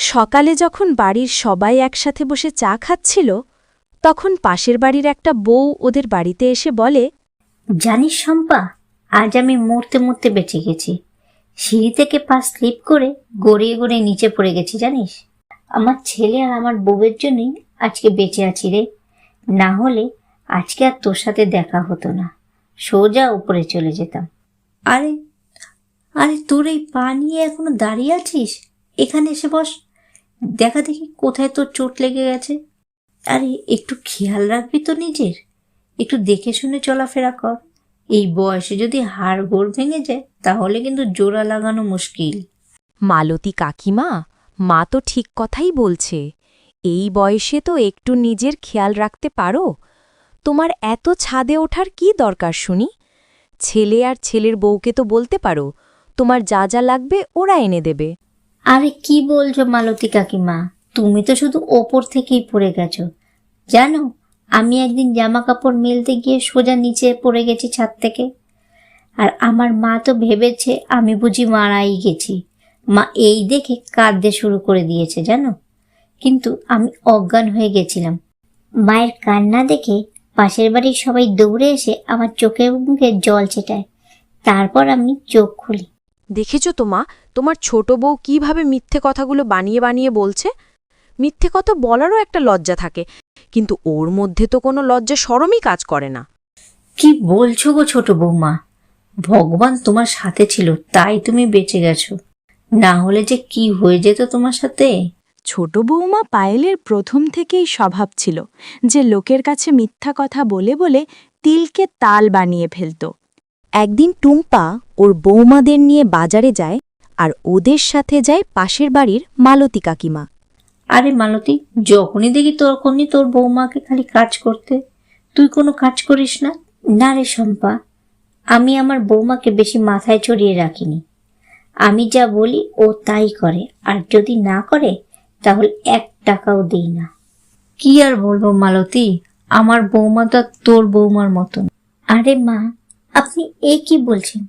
সকালে যখন বাড়ির সবাই একসাথে বসে চা খাচ্ছিল তখন পাশের বাড়ির একটা বউ ওদের বাড়িতে এসে বলে, জানিস শম্পা, আজ আমি মরতে মরতে বেঁচে গেছি। সিঁড়ি থেকে পা স্লিপ করে গড়িয়ে গড়িয়ে নিচে পড়ে গেছি জানিস। আমার ছেলে আর আমার বউয়ের জন্যই আজকে বেঁচে আছি রে, না হলে আজকে আর তোর সাথে দেখা হতো না, সোজা উপরে চলে যেতাম। আরে আরে তোর এই পা নিয়ে এখনো দাঁড়িয়ে আছিস? এখানে এসে বস, দেখা দেখি কোথায় তোর চোট লেগে গেছে। আরে একটু খেয়াল রাখবি তো নিজের, একটু দেখে শুনে চলাফেরা কর। এই বয়সে যদি হাড় গোড় ভেঙে যায় তাহলে কিন্তু জোড়া লাগানো মুশকিল। মালতী কাকিমা, মা তো ঠিক কথাই বলছে। এই বয়সে তো একটু নিজের খেয়াল রাখতে পারো। তোমার এত ছাদে ওঠার কি দরকার শুনি? ছেলে আর ছেলের বউকে তো বলতে পারো তোমার যা যা লাগবে ওরা এনে দেবে। আরে কি বলছো মালতী কাকিমা, তুমি তো শুধু ওপর থেকেই পড়ে গেছো। জানো, আমি একদিন জামা কাপড় মেলতে গিয়ে সোজা নিচে পড়ে গেছি ছাদ থেকে। আর আমার মা তো ভেবেছে আমি বুঝি মারাই গেছি। মা এই দেখে কাঁদতে শুরু করে দিয়েছে জানো। কিন্তু আমি অজ্ঞান হয়ে গেছিলাম। মায়ের কান্না দেখে পাশের বাড়ির সবাই দৌড়ে এসে আমার চোখে মুখে জল ছেটায়। তারপর আমি চোখ খুলি। দেখেছ তো মা, তোমার ছোট বউ কিভাবে মিথ্যে কথাগুলো বানিয়ে বানিয়ে বলছে। মিথ্যে কথা বলারও একটা লজ্জা থাকে, কিন্তু ওর মধ্যে তো কোনো লজ্জা শরমই কাজ করে না। কি বলছো গো ছোট বৌমা, ভগবান তোমার সাথে ছিল তাই তুমি বেঁচে গেছো, না হলে যে কি হয়ে যেত তোমার সাথে। ছোট বৌমা পায়েলের প্রথম থেকেই স্বভাব ছিল যে লোকের কাছে মিথ্যা কথা বলে বলে তিলকে তাল বানিয়ে ফেলত। একদিন টুম্পা ওর বৌমাদের নিয়ে বাজারে যায় আর ওদের সাথে যায় পাশের বাড়ির মালতী কাকিমা। আরে মালতী, যখনই দেখি তখনই তোর বৌমাকে খালি কাজ করতে, তুই কোনো কাজ করিস না? না রে শম্পা, আমি আমার বৌমাকে বেশি মাথায় চড়িয়ে রাখিনি। আমি যা বলি ও তাই করে, আর যদি না করে তাহলে 1 টাকাও দিই না। কি আর বলবো মালতী, আমার বৌমা তো তোর বৌমার মতন। আরে মা, আপনি এ কি বলছেন?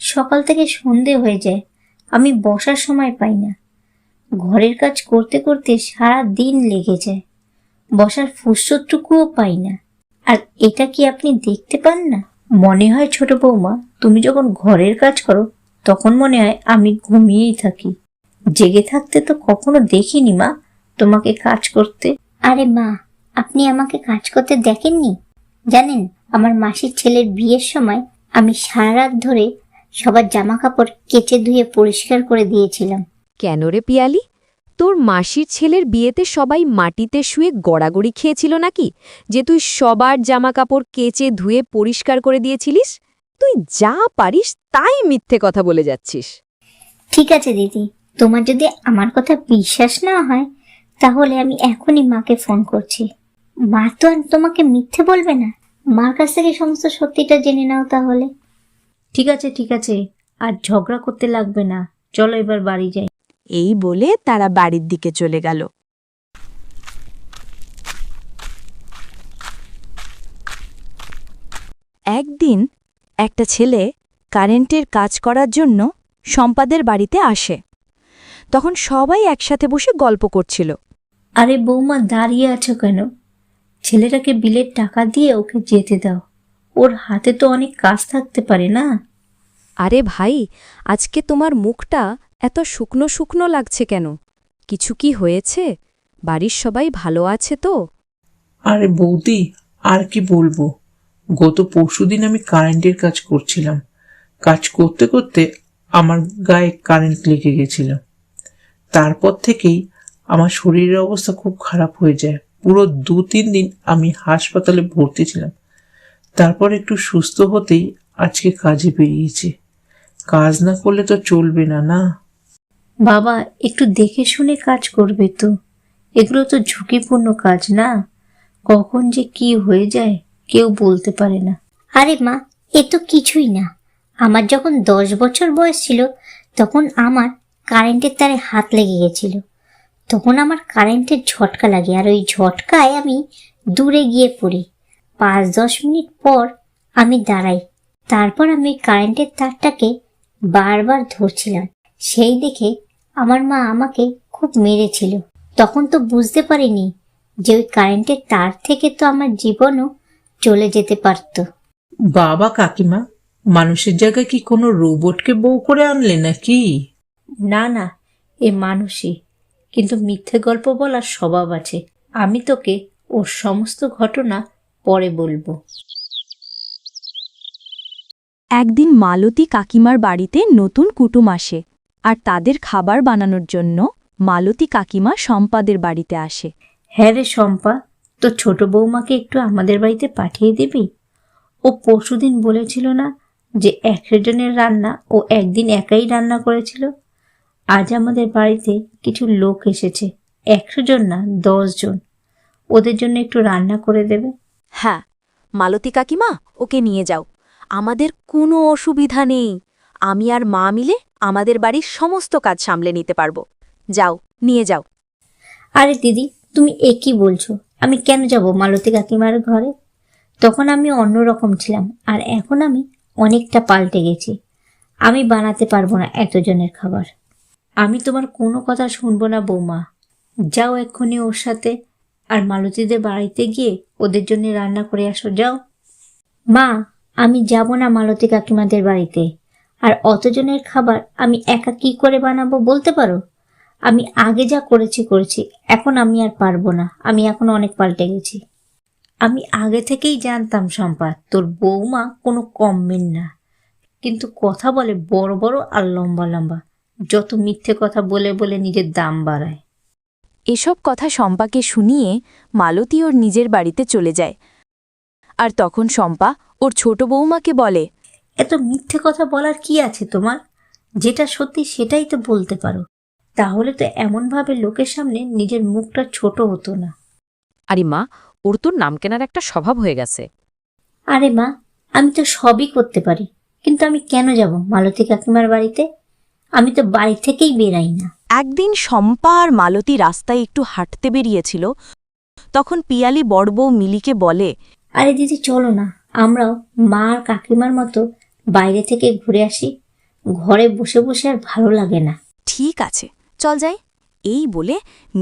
সকাল থেকে সন্ধে হয়ে যায়, আমি বসার সময় পাই না। ঘরের কাজ করতে করতে সারা দিন লেগে যায়, বসার ফুরসতটুকুও পাই না। আর এটা কি আপনি দেখতে পান না? মনে হয় ছোট বৌমা, তুমি যখন ঘরের কাজ করো তখন মনে হয় আমি ঘুমিয়েই থাকি। জেগে থাকতে তো কখনো দেখিনি মা তোমাকে কাজ করতে। আরে মা, আপনি আমাকে কাজ করতে দেখেননি? জানেন, আমার মাসির ছেলের বিয়ের সময় আমি সারা রাত ধরে সবার জামা কাপড় কেচে ধুয়ে পরিষ্কার করে দিয়েছিলাম। কেন রে পিয়ালি, তোর মাসির ছেলের বিয়েতে সবাই মাটিতে শুয়ে গড়াগড়ি খেয়েছিল নাকি যে তুই সবার জামাকাপড় কেচে ধুয়ে পরিষ্কার করে দিয়েছিলিস? তুই যা পারিস তাই মিথ্যে কথা বলে যাচ্ছিস। ঠিক আছে দিদি, তোমার যদি আমার কথা বিশ্বাস না হয় তাহলে আমি এখনই মাকে ফোন করছি। মা তো আর তোমাকে মিথ্যে বলবে না। মার কাছ থেকে সমস্ত সত্যিটা জেনে নাও তাহলে। ঠিক আছে ঠিক আছে, আর ঝগড়া করতে লাগবে না, চলো এবার বাড়ি যাই। এই বলে তারা বাড়ির দিকে চলে গেল। একদিন একটা ছেলে কারেন্টের কাজ করার জন্য শম্পাদের বাড়িতে আসে। তখন সবাই একসাথে বসে গল্প করছিল। আরে বৌমা, দাঁড়িয়ে আছো কেন? ছেলেটাকে বিলের টাকা দিয়ে ওকে যেতে দাও, ওর হাতে তো অনেক কাজ থাকতে পারে না। আরে ভাই, আজকে তোমার মুখটা এত শুকনো শুকনো লাগছে কেন? কিছু কি হয়েছে? বাড়ির সবাই ভালো আছে তো? আরে বৌদি, আর কি বলবো, গত পরশুদিন আমি কারেন্টের কাজ করছিলাম। কাজ করতে করতে আমার গায়ে কারেন্ট লেগে গেছিল। তারপর থেকেই আমার শরীরের অবস্থা খুব খারাপ হয়ে যায়। পুরো 2-3 দিন আমি হাসপাতালে ভর্তি ছিলাম। তারপর একটু সুস্থ হতেই আজকে কাজে বেরিয়েছি। কাজ না করলে তো চলবে না, না? বাবা, একটু দেখে শুনে কাজ করবে তো, এগুলো তো ঝুঁকিপূর্ণ কাজ না, কখন যে কি হয়ে যায় কেউ বলতে পারে না। আরে মা, এ তো কিছুই না। আমার যখন 10 বছর বয়স ছিল তখন আমার কারেন্টের তারে হাত লেগে গেছিল। তখন আমার কারেন্টের ঝটকা লাগে, আর ওই ঝটকায় আমি দূরে গিয়ে পড়ি। 5-10 মিনিট পর আমি দাঁড়াই। তারপর আমি কারেন্টের তারটাকে বারবার ধরছিলাম। সেই দেখে আমার মা আমাকে খুব মেরেছিল। তখন তো বুঝতে পারিনি যে ওই কারেন্টের তার থেকে তো আমার জীবনও চলে যেতে পারত। বাবা কাকিমা, মানুষের জায়গায় কি কোনো রোবটকে বউ করে আনলে নাকি? না না, এ মানুষই, কিন্তু মিথ্যে গল্প বলার স্বভাব আছে। আমি তোকে ওর সমস্ত ঘটনা পরে বলবো। একদিন মালতী কাকিমার বাড়িতে নতুন কুটুম আসে আর তাদের খাবার বানানোর জন্য মালতী কাকিমা শম্পাদের বাড়িতে আসে। হ্যাঁ রে শম্পা, তো ছোট বৌমাকে একটু আমাদের বাড়িতে পাঠিয়ে দিবি? ও পরশুদিন বলেছিল না যে 100 জনের রান্না ও একদিন একাই রান্না করেছিল। আজ আমাদের বাড়িতে কিছু লোক এসেছে, 100 জন না 10 জন। ওদের জন্য একটু রান্না করে দেবে? হ্যাঁ, মালতী কাকিমা, ওকে নিয়ে যাও, আমাদের কোনো অসুবিধা নেই। আমি আর মা মিলে আমাদের বাড়ির সমস্ত কাজ সামলে নিতে পারব। যাও, নিয়ে যাও। আরে দিদি, তুমি কি বলছো? আমি কেন যাব মালতী কাকিমার ঘরে? তখন আমি অন্যরকম ছিলাম, আর এখন আমি অনেকটা পাল্টে গেছি। আমি বানাতে পারবো না এতজনের খাবার। আমি তোমার কোনো কথা শুনবো না বৌমা। যাও এক্ষুনি ওর সাথে, আর মালতীদের বাড়িতে গিয়ে ওদের জন্য রান্না করে আসো, যাও। মা, আমি যাব না মালতী কাকিমাদের বাড়িতে। আর অতজনের খাবার আমি একা কি করে বানাবো বলতে পারো? আমি আগে যা করেছি, এখন আমি আর পারবো না। আমি এখন অনেক পাল্টে গেছি। আমি আগে থেকেই জানতাম শম্পা, তোর বৌমা কোনো কম মেন না, কিন্তু কথা বলে বড় বড় আর লম্বা লম্বা। যত মিথ্যে কথা বলে বলে নিজের দাম বাড়ায়। এসব কথা শম্পাকে শুনিয়ে মালতী ওর নিজের বাড়িতে চলে যায়। আর তখন শম্পা ওর ছোট বৌমাকে বলে, এত মিথ্যে কথা বলার কি আছে তোমার? যেটা সত্যি সেটাই তো বলতে পারো। তাহলে তো এমনভাবে লোকের সামনে নিজের মুখটা ছোট হতো না। আরে মা, ওর তোর নাম কেনার একটা স্বভাব হয়ে গেছে। আরে মা, আমি তো সবই করতে পারি, কিন্তু আমি কেন যাব মালতী কাকিমার বাড়িতে? আমি তো বাড়ি থেকেই বেরাই না। একদিন শম্পা আর মালতী রাস্তায় একটু হাঁটতে বেরিয়েছিল। তখন পিয়ালি বড়বউ মিলিকে বলে, আরে দিদি, চলো না, আমরাও মা আর কাকিমার মতো বাইরে থেকে ঘুরে আসি। ঘরে বসে বসে আর ভালো লাগে না। ঠিক আছে, চল যাই। এই বলে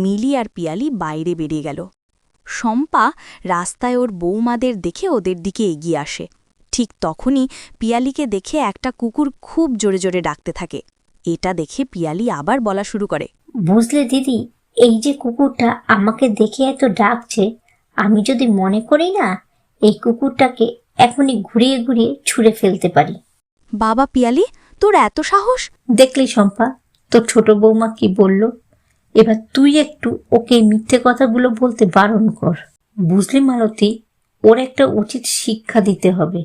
মিলি আর পিয়ালি বাইরে বেরিয়ে গেল। শম্পা রাস্তায় ওর বৌমাদের দেখে ওদের দিকে এগিয়ে আসে। ঠিক তখনই পিয়ালিকে দেখে একটা কুকুর খুব জোরে জোরে ডাকতে থাকে। এটা দেখে পিয়ালি আবার বলা শুরু করে, বুঝলে দিদি, এই যে কুকুরটা আমাকে দেখে এত ডাকছে, আমি যদি মনে করি না, এই কুকুরটাকে এখনই ঘুরিয়ে ঘুরিয়ে ছুঁড়ে ফেলতে পারি। বাবা পিয়ালি, তোর এত সাহস! দেখলি শম্পা, তোর ছোট বৌমা কি বলল? এবার তুই একটু ওকে এই মিথ্যে কথাগুলো বলতে বারণ কর। বুঝলি মালতী, ওর একটা উচিত শিক্ষা দিতে হবে,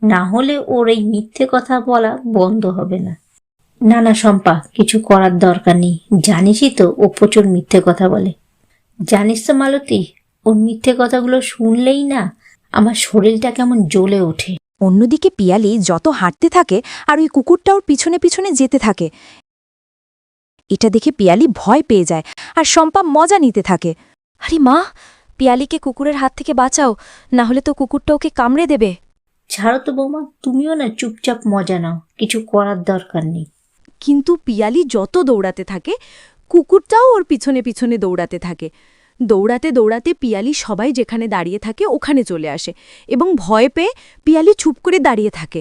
না হলে ওর এই মিথ্যে কথা বলা বন্ধ হবে না। না না শম্পা, কিছু করার দরকার নেই। জানিসই তো ও প্রচুর মিথ্যে কথা বলে। জানিস তো মালতী, ওর মিথ্যে কথাগুলো শুনলেই না আমার শরীরটা কেমন জ্বলে ওঠে। অন্যদিকে পিয়ালি যত হাঁটতে থাকে আর ওই কুকুরটা ওর পিছনে পিছনে যেতে থাকে। এটা দেখে পিয়ালি ভয় পেয়ে যায় আর শম্পা মজা নিতে থাকে। আরে মা, পিয়ালিকে কুকুরের হাত থেকে বাঁচাও, না হলে তো কুকুরটা ওকে কামড়ে দেবে। ছাড়ো তো বৌমা, তুমিও না চুপচাপ মজা নাও, কিছু করার দরকার নেই। কিন্তু পিয়ালি যত দৌড়াতে থাকে, কুকুরটাও ওর পিছনে পিছনে দৌড়াতে থাকে। দৌড়াতে দৌড়াতে পিয়ালি সবাই যেখানে দাঁড়িয়ে থাকে ওখানে চলে আসে এবং ভয় পেয়ে পিয়ালি চুপ করে দাঁড়িয়ে থাকে।